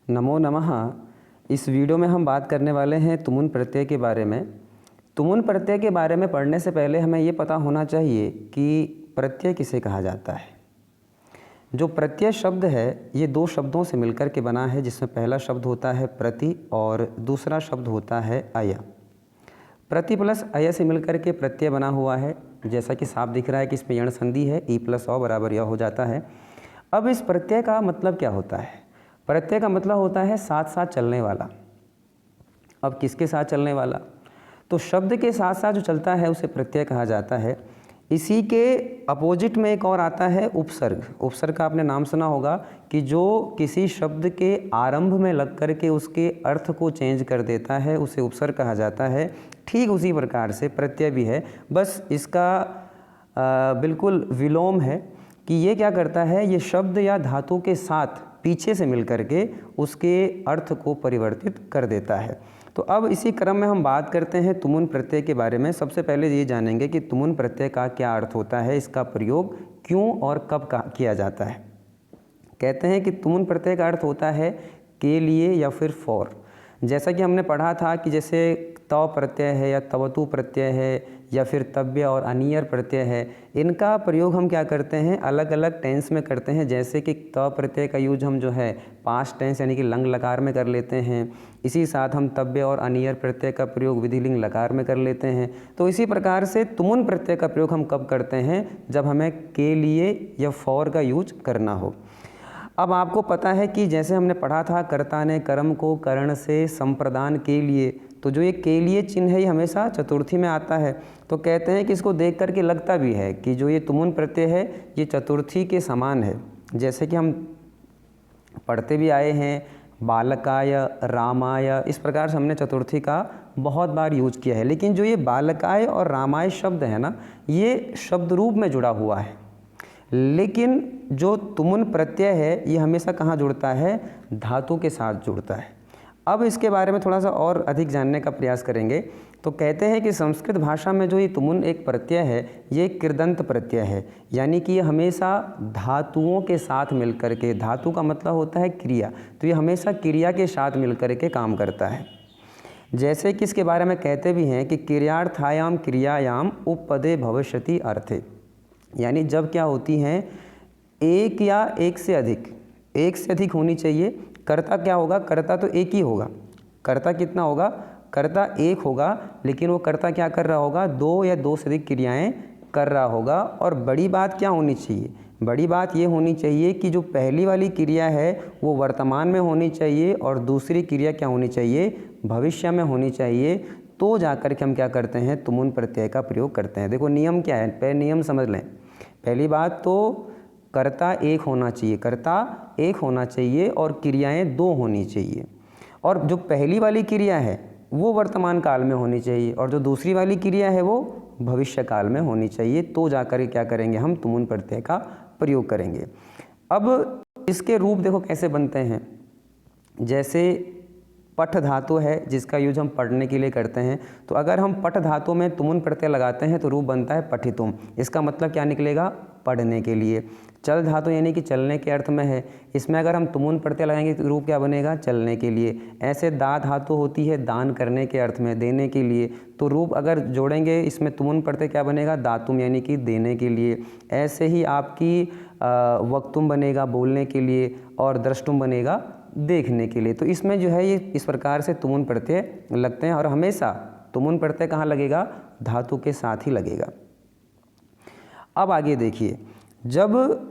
नमो नमः। इस वीडियो में हम बात करने वाले हैं तुमुन प्रत्यय के बारे में। तुमुन प्रत्यय के बारे में पढ़ने से पहले हमें ये पता होना चाहिए कि प्रत्यय किसे कहा जाता है। जो प्रत्यय शब्द है ये दो शब्दों से मिलकर के बना है, जिसमें पहला शब्द होता है प्रति और दूसरा शब्द होता है अय। प्रति प्लस अय से मिलकर के प्रत्यय बना हुआ है, जैसा कि साफ दिख रहा है कि इसमें यण संधि है, ई प्लस औ बराबर य हो जाता है। अब इस प्रत्यय का मतलब क्या होता है? प्रत्यय का मतलब होता है साथ साथ चलने वाला। अब किसके साथ चलने वाला? तो शब्द के साथ साथ जो चलता है उसे प्रत्यय कहा जाता है। इसी के अपोजिट में एक और आता है उपसर्ग। उपसर्ग का आपने नाम सुना होगा कि जो किसी शब्द के आरंभ में लग कर के उसके अर्थ को चेंज कर देता है उसे उपसर्ग कहा जाता है। ठीक उसी प्रकार से प्रत्यय भी है, बस इसका बिल्कुल विलोम है कि ये क्या करता है, ये शब्द या धातु के साथ पीछे से मिल करके उसके अर्थ को परिवर्तित कर देता है। तो अब इसी क्रम में हम बात करते हैं तुमुन प्रत्यय के बारे में। सबसे पहले ये जानेंगे कि तुमुन प्रत्यय का क्या अर्थ होता है, इसका प्रयोग क्यों और कब किया जाता है। कहते हैं कि तुमुन प्रत्यय का अर्थ होता है के लिए या फिर फॉर। जैसा कि हमने पढ़ा था कि जैसे तव प्रत्यय है या तवतु प्रत्यय है या फिर तव्य और अनियर प्रत्यय है, इनका प्रयोग हम क्या करते हैं, अलग अलग टेंस में करते हैं। जैसे कि तव प्रत्यय का यूज हम जो है पास्ट टेंस यानी कि लंग लकार में कर लेते हैं। इसी साथ हम तव्य और अनियर प्रत्यय का प्रयोग विधिलिंग लकार में कर लेते हैं। तो इसी प्रकार से तुमुन प्रत्यय का प्रयोग हम कब करते हैं, जब हमें के लिए या फॉर का यूज करना हो। अब आपको पता है कि जैसे हमने पढ़ा था कर्ता ने कर्म को कर्ण से संप्रदान के लिए, तो जो ये के लिए चिन्ह है ये हमेशा चतुर्थी में आता है। तो कहते हैं कि इसको देख करके लगता भी है कि जो ये तुमुन प्रत्यय है ये चतुर्थी के समान है। जैसे कि हम पढ़ते भी आए हैं बालकाय, रामाय, इस प्रकार से हमने चतुर्थी का बहुत बार यूज किया है। लेकिन जो ये बालकाय और रामाय शब्द है ना, ये शब्द रूप में जुड़ा हुआ है, लेकिन जो तुमुन प्रत्यय है ये हमेशा कहाँ जुड़ता है, धातु के साथ जुड़ता है। अब इसके बारे में थोड़ा सा और अधिक जानने का प्रयास करेंगे। तो कहते हैं कि संस्कृत भाषा में जो ये तुमुन एक प्रत्यय है ये कृदंत प्रत्यय है, यानी कि ये हमेशा धातुओं के साथ मिलकर के, धातु का मतलब होता है क्रिया, तो ये हमेशा क्रिया के साथ मिलकर के काम करता है। जैसे कि इसके बारे में कहते भी हैं कि क्रियार्थायाम क्रियायाम उपपदे भविष्यति अर्थे, यानी जब क्या होती हैं एक या एक से अधिक होनी चाहिए। कर्ता क्या होगा, कर्ता तो एक ही होगा। कर्ता कितना होगा, कर्ता एक होगा, लेकिन वो कर्ता क्या कर रहा होगा, दो या दो से अधिक क्रियाएं कर रहा होगा। और बड़ी बात क्या होनी चाहिए, बड़ी बात ये होनी चाहिए कि जो पहली वाली क्रिया है वो वर्तमान में होनी चाहिए और दूसरी क्रिया क्या होनी चाहिए, भविष्य में होनी चाहिए। तो जाकर के हम क्या करते हैं, तुमुन प्रत्यय का प्रयोग करते हैं। देखो नियम क्या है, पहले नियम समझ लें। पहली बात तो कर्ता एक होना चाहिए, कर्ता एक होना चाहिए और क्रियाएं दो होनी चाहिए। और जो पहली वाली क्रिया है वो वर्तमान काल में होनी चाहिए और जो दूसरी वाली क्रिया है वो भविष्य काल में होनी चाहिए। तो जाकर क्या करेंगे, हम तुमुन प्रत्यय का प्रयोग करेंगे। अब इसके रूप देखो कैसे बनते हैं। जैसे पठ धातु है जिसका यूज हम पढ़ने के लिए करते हैं, तो अगर हम पठ धातु में तुमुन प्रत्यय लगाते हैं तो रूप बनता है पठितुम। इसका मतलब क्या निकलेगा, पढ़ने के लिए। चल धातु यानी कि चलने के अर्थ में है, इसमें अगर हम तुमुन प्रत्यय लगाएंगे तो रूप क्या बनेगा, चलने के लिए। ऐसे दा धातु होती है दान करने के अर्थ में, देने के लिए, तो रूप अगर जोड़ेंगे इसमें तुमुन प्रत्यय क्या बनेगा, दातुम यानी कि देने के लिए। ऐसे ही आपकी वक्तुम बनेगा बोलने के लिए और द्रष्टुम बनेगा देखने के लिए। तो इसमें जो है ये इस प्रकार से तुमुन प्रत्यय लगते हैं और हमेशा तुमुन प्रत्यय कहाँ लगेगा, धातु के साथ ही लगेगा। अब आगे देखिए, जब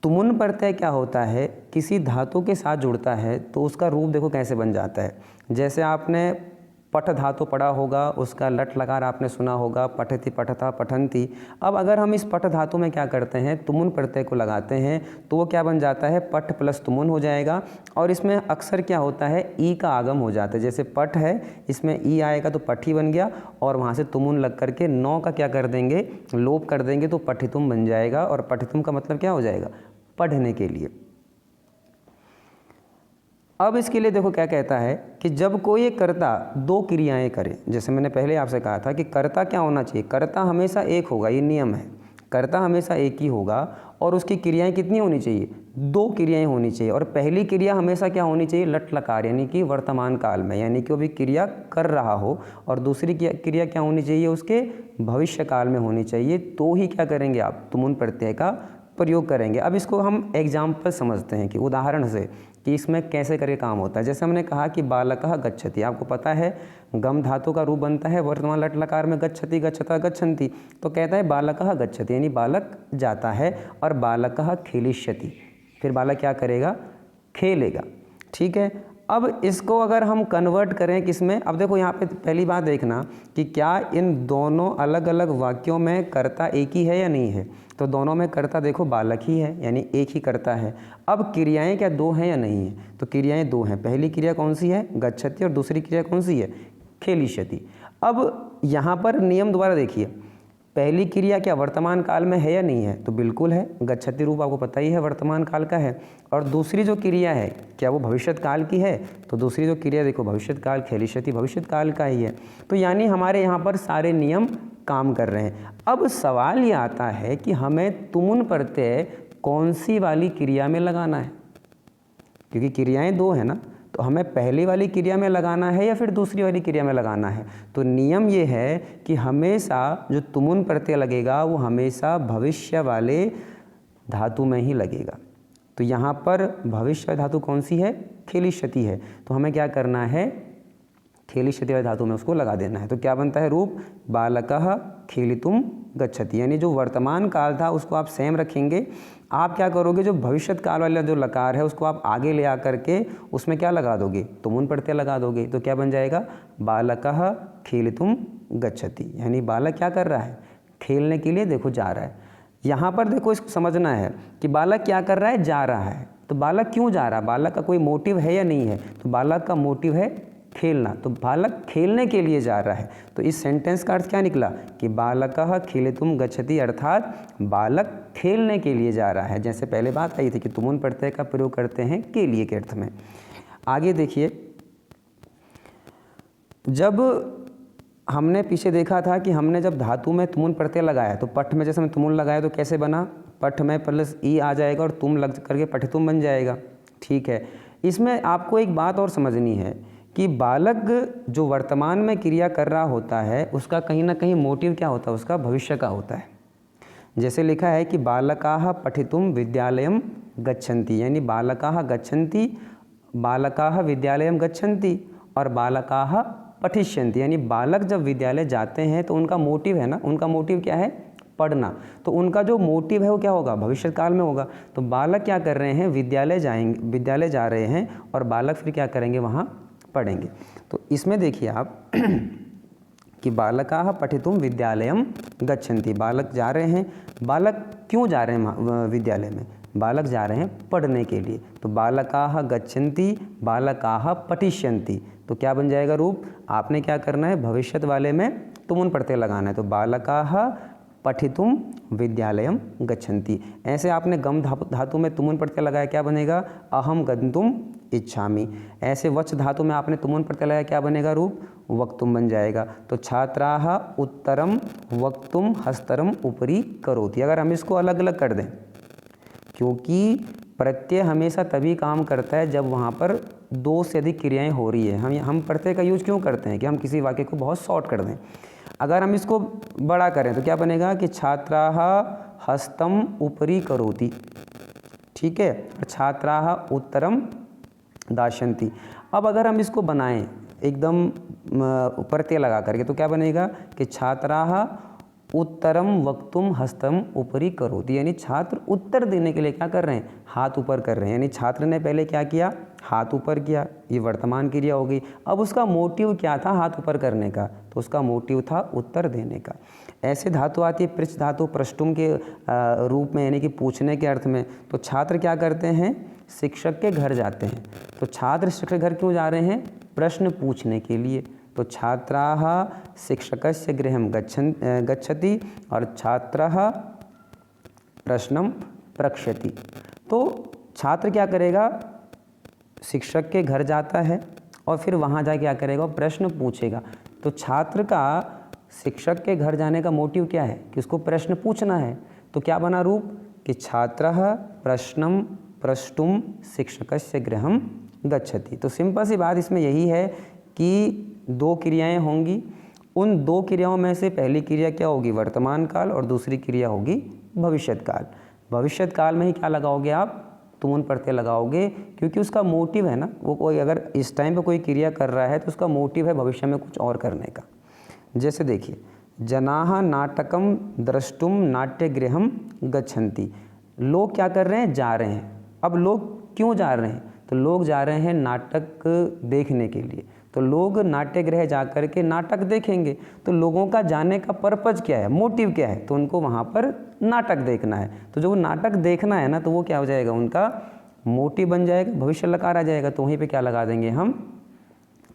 तुमुन प्रत्यय क्या होता है, किसी धातु के साथ जुड़ता है तो उसका रूप देखो कैसे बन जाता है। जैसे आपने पठ धातु पढ़ा होगा, उसका लट लकार आपने सुना होगा, पठति पठता पठंती। अब अगर हम इस पठ धातु में क्या करते हैं, तुमुन प्रत्यय को लगाते हैं तो वो क्या बन जाता है, पठ प्लस तुमुन हो जाएगा। और इसमें अक्सर क्या होता है, ई का आगम हो जाता है। जैसे पठ है इसमें ई आएगा तो पठी बन गया और वहाँ से तुमुन लग करके नौ का क्या कर देंगे, लोप कर देंगे तो पठितुम बन जाएगा। और पठितुम का मतलब क्या हो जाएगा, पढ़ने के लिए। अब इसके लिए देखो क्या कहता है कि जब कोई एक कर्ता दो क्रियाएं करे, जैसे मैंने पहले आपसे कहा था कि कर्ता क्या होना चाहिए, कर्ता हमेशा एक होगा, ये नियम है। कर्ता हमेशा एक ही होगा और उसकी क्रियाएं कितनी होनी चाहिए, दो क्रियाएं होनी चाहिए, और पहली क्रिया हमेशा क्या होनी चाहिए, लट लकार, यानी कि वर्तमान काल में, यानी कि वो भी क्रिया कर रहा हो, और दूसरी क्रिया क्या होनी चाहिए, उसके भविष्य काल में होनी चाहिए, तो ही क्या करेंगे आप, तुमुन प्रत्यय का प्रयोग करेंगे। अब इसको हम एग्जाम्पल समझते हैं कि उदाहरण से कि इसमें कैसे करके काम होता है। जैसे हमने कहा कि बालकः गच्छति, आपको पता है गम धातु का रूप बनता है वर्तमान लट लकार में, गच्छति गच्छता गच्छन्ति, तो कहता है बालकः गच्छति, यानी बालक जाता है, और बालकः खेलिष्यति, फिर बालक क्या करेगा, खेलेगा। ठीक है, अब इसको अगर हम कन्वर्ट करें किसमें, अब देखो यहाँ पे पहली बात देखना कि क्या इन दोनों अलग अलग वाक्यों में कर्ता एक ही है या नहीं है, तो दोनों में कर्ता देखो बालक ही है, यानी एक ही कर्ता है। अब क्रियाएं क्या दो हैं या नहीं है, तो क्रियाएं दो हैं, पहली क्रिया कौन सी है, गच्छति, और दूसरी क्रिया कौन सी है, खेलिष्यति। अब यहाँ पर नियम दोबारा देखिए, पहली क्रिया क्या वर्तमान काल में है या नहीं है, तो बिल्कुल है, गच्छति रूप आपको पता ही है वर्तमान काल का है। और दूसरी जो क्रिया है क्या वो भविष्यत काल की है, तो दूसरी जो क्रिया देखो भविष्यत काल, खेलिष्यति भविष्यत काल का ही है। तो यानी हमारे यहाँ पर सारे नियम काम कर रहे हैं। अब सवाल ये आता है कि हमें तुमुन प्रत्यय कौन सी वाली क्रिया में लगाना है, क्योंकि क्रियाएं दो है ना, तो हमें पहली वाली क्रिया में लगाना है या फिर दूसरी वाली क्रिया में लगाना है। तो नियम ये है कि हमेशा जो तुमुन प्रत्यय लगेगा वो हमेशा भविष्य वाले धातु में ही लगेगा। तो यहाँ पर भविष्य धातु कौन सी है, खेलिष्यति है, तो हमें क्या करना है, खेलिष्यति वाली धातु में उसको लगा देना है। तो क्या बनता है रूप, बालकः खेलितुम गच्छति, यानी जो वर्तमान काल था उसको आप सेम रखेंगे। आप क्या करोगे, जो भविष्यत काल वाला जो लकार है उसको आप आगे ले आकर के उसमें क्या लगा दोगे, तुमुन प्रत्यय लगा दोगे। तो क्या बन जाएगा, बालकः खेलितुम गच्छति, यानी बालक क्या कर रहा है, खेलने के लिए देखो जा रहा है। यहाँ पर देखो इसको समझना है कि बालक क्या कर रहा है, जा रहा है। तो बालक क्यों जा रहा है, बालक का कोई मोटिव है या नहीं है, तो बालक का मोटिव है खेलना, तो बालक खेलने के लिए जा रहा है। तो इस सेंटेंस का अर्थ क्या निकला कि बालकः खेलितुम गच्छति, अर्थात बालक खेलने के लिए जा रहा है। जैसे पहले बात आई थी कि तुमुन प्रत्यय का प्रयोग करते हैं के लिए के अर्थ में। आगे देखिए, जब हमने पीछे देखा था कि हमने जब धातु में तुमुन प्रत्यय लगाया तो पठ में जैसे हमने तुमुन लगाया तो कैसे बना, पठ में प्लस ई आ जाएगा और तुम लग करके पठितुम बन जाएगा। ठीक है, इसमें आपको एक बात और समझनी है कि बालक जो वर्तमान में क्रिया कर रहा होता है उसका कहीं ना कहीं मोटिव क्या होता है, उसका भविष्य का होता है। जैसे लिखा है कि बालकाः पठितुम विद्यालयम गच्छन्ति, यानी बालकाः गच्छन्ति, बालकाः विद्यालयम गच्छन्ति, और बालकाः पठिष्यन्ति, यानी बालक जब विद्यालय जाते हैं तो उनका मोटिव है ना, उनका मोटिव क्या है, पढ़ना। तो उनका जो मोटिव है वो क्या होगा, भविष्य काल में होगा। तो बालक क्या कर रहे हैं, विद्यालय जाएंगे, विद्यालय जा रहे हैं, और बालक फिर क्या करेंगे, वहाँ पढ़ेंगे। तो इसमें देखिए आप कि बालकाः पठितुम विद्यालयम गच्छन्ति, बालक जा रहे हैं। बालक क्यों जा रहे हैं विद्यालय में, बालक जा रहे हैं पढ़ने के लिए। तो बालकाः गच्छन्ति, बालकाः पठिष्यन्ति, तो क्या बन जाएगा रूप, आपने क्या करना है, भविष्यत वाले में तुमुन प्रत्यय लगाना है। तो बालकाः पठितुम विद्यालयम गच्छन्ति, ऐसे आपने गम धातु में तुमुन प्रत्यय लगाया, क्या बनेगा, अहम गन्तुम इच्छामि। ऐसे वच धातु में आपने तुमुन प्रत्यय लगाया, क्या बनेगा रूप, वक्तुम बन जाएगा। तो छात्राः उत्तरम वक्तुम हस्तरम उपरि करोति। अगर हम इसको अलग अलग कर दें, क्योंकि प्रत्यय हमेशा तभी काम करता है जब वहाँ पर दो से अधिक क्रियाएं हो रही है। हम प्रत्यय का यूज क्यों करते हैं कि हम किसी वाक्य को बहुत शॉर्ट कर दें। अगर हम इसको बड़ा करें तो क्या बनेगा कि छात्राः हस्तम उपरि करोति, ठीक है, छात्राः उत्तरम दास्यन्ति। अब अगर हम इसको बनाएं एकदम प्रत्यय लगा करके तो क्या बनेगा कि छात्राः उत्तरम वक्तुम हस्तम उपरि करोति, यानी छात्र उत्तर देने के लिए क्या कर रहे हैं, हाथ ऊपर कर रहे हैं। यानी छात्र ने पहले क्या किया, हाथ ऊपर किया, ये वर्तमान क्रिया हो गई। अब उसका मोटिव क्या था हाथ ऊपर करने का, तो उसका मोटिव था उत्तर देने का। ऐसे धातु आती है पृच्छ धातु प्रष्टुम के रूप में, यानी कि पूछने के अर्थ में। तो छात्र क्या करते हैं, शिक्षक के घर जाते हैं। तो छात्र शिक्षक के घर क्यों जा रहे हैं, प्रश्न पूछने के लिए। तो छात्राः शिक्षकस्य गृहं गच्छति और छात्रः प्रश्नं प्रक्ष्यति। तो छात्र क्या करेगा, शिक्षक के घर जाता है और फिर वहाँ जा क्या करेगा, प्रश्न पूछेगा। तो छात्र का शिक्षक के घर जाने का मोटिव क्या है कि उसको प्रश्न पूछना है। तो क्या बना रूप कि छात्रः प्रश्नं प्रष्टुम शिक्षकस्य गृहं गच्छति। तो सिंपल सी बात इसमें यही है कि दो क्रियाएं होंगी, उन दो क्रियाओं में से पहली क्रिया क्या होगी, वर्तमान काल, और दूसरी क्रिया होगी भविष्यत काल। भविष्यत काल में ही क्या लगाओगे आप, तुमुन प्रत्यय लगाओगे, क्योंकि उसका मोटिव है ना, वो कोई अगर इस टाइम पे कोई क्रिया कर रहा है तो उसका मोटिव है भविष्य में कुछ और करने का। जैसे देखिए, जनाः नाटकम द्रष्टुम नाट्यगृहम गच्छन्ति। लोग क्या कर रहे हैं, जा रहे हैं। अब लोग क्यों जा रहे हैं, तो लोग जा रहे हैं नाटक देखने के लिए। तो लोग नाट्यगृह जा कर के नाटक देखेंगे। तो लोगों का जाने का पर्पज क्या है, मोटिव क्या है, तो उनको वहाँ पर नाटक देखना है। तो जो वो नाटक देखना है ना, तो वो क्या हो जाएगा, उनका मोटिव बन जाएगा, भविष्य लकार आ जाएगा। तो वहीं पे क्या लगा देंगे हम,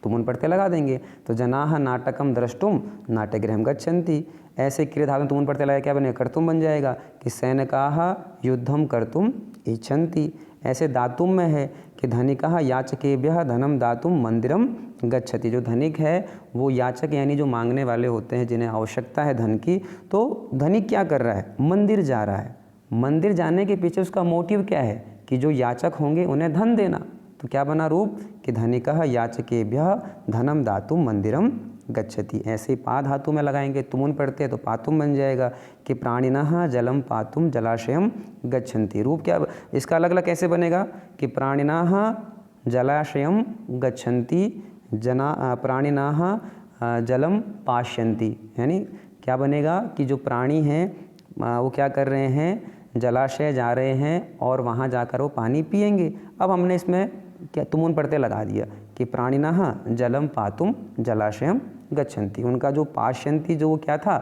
तुमुन प्रत्यय लगा देंगे। तो जनाः नाटकम द्रष्टुम नाट्यगृहं गच्छन्ति, ऐसे क्रिया धातु तुमुन प्रत्यय लगा क्या बनेगा, कर्तुम बन जाएगा कि सैनिकाः युद्धम कर्तुम इच्छन्ति। ऐसे दातुम में है कि धनिकः याचकेभ्यः धनम दातुम मंदिरम गच्छति। जो धनिक है वो याचक यानी जो मांगने वाले होते हैं, जिन्हें आवश्यकता है धन की, तो धनिक क्या कर रहा है, मंदिर जा रहा है। मंदिर जाने के पीछे उसका मोटिव क्या है कि जो याचक होंगे उन्हें धन देना। तो क्या बना रूप कि धनिकः याचकेभ्यः धनम दातुम मंदिरम गच्छति। ऐसे ही पा धातु में लगाएंगे तुमुन प्रत्यय तो पातुम बन जाएगा कि प्राणिनः जलम पातुम जलाशयम गच्छन्ति। रूप क्या इसका अलग अलग कैसे बनेगा कि प्राणिनः जलाशयम गच्छन्ति, प्राणिनः जलम पाश्यन्ति। यानी क्या बनेगा कि जो प्राणी हैं वो क्या कर रहे हैं, जलाशय जा रहे हैं और वहाँ जाकर वो पानी पिएंगे। अब हमने इसमें क्या तुमुन प्रत्यय लगा दिया कि प्राणिनः जलम पातुम जलाशयम गच्छन्ति। उनका जो पाश्यन्ति जो वो क्या था,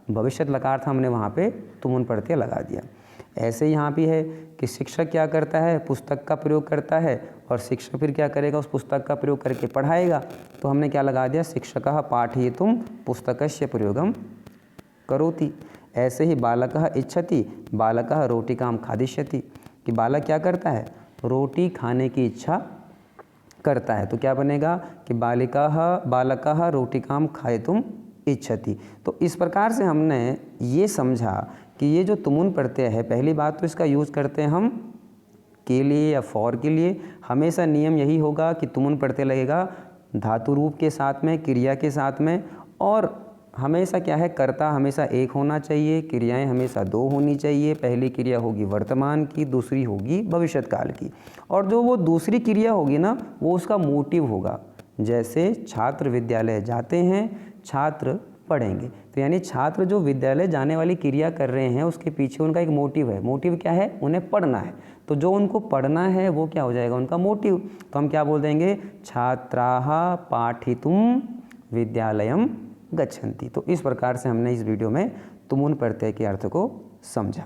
भविष्यत लकार था, हमने वहाँ पे तुमुन प्रत्यय लगा दिया। ऐसे यहाँ भी है कि शिक्षक क्या करता है, पुस्तक का प्रयोग करता है, और शिक्षक फिर क्या करेगा, उस पुस्तक का प्रयोग करके पढ़ाएगा। तो हमने क्या लगा दिया, शिक्षकः पाठयितुं पुस्तकस्य प्रयोगम करोति। ऐसे ही बालकः इच्छति बालकः रोटिकां खादिष्यति, कि बालक क्या करता है, रोटी खाने की इच्छा करता है। तो क्या बनेगा कि बालकः रोटिकां खायितुम् इच्छति। तो इस प्रकार से हमने ये समझा कि ये जो तुमुन प्रत्यय है, पहली बात तो इसका यूज़ करते हैं हम के लिए या फॉर के लिए। हमेशा नियम यही होगा कि तुमुन प्रत्यय लगेगा धातु रूप के साथ में, क्रिया के साथ में, और हमेशा क्या है, कर्ता हमेशा एक होना चाहिए, क्रियाएं हमेशा दो होनी चाहिए। पहली क्रिया होगी वर्तमान की, दूसरी होगी भविष्यत काल की, और जो वो दूसरी क्रिया होगी ना, वो उसका मोटिव होगा। जैसे छात्र विद्यालय जाते हैं, छात्र पढ़ेंगे। तो यानी छात्र जो विद्यालय जाने वाली क्रिया कर रहे हैं, उसके पीछे उनका एक मोटिव है। मोटिव क्या है, उन्हें पढ़ना है। तो जो उनको पढ़ना है वो क्या हो जाएगा, उनका मोटिव। तो हम क्या बोल देंगे, छात्राः पाठितुं विद्यालयम गच्छन्ति। तो इस प्रकार से हमने इस वीडियो में तुमुन प्रत्यय के अर्थ को समझा।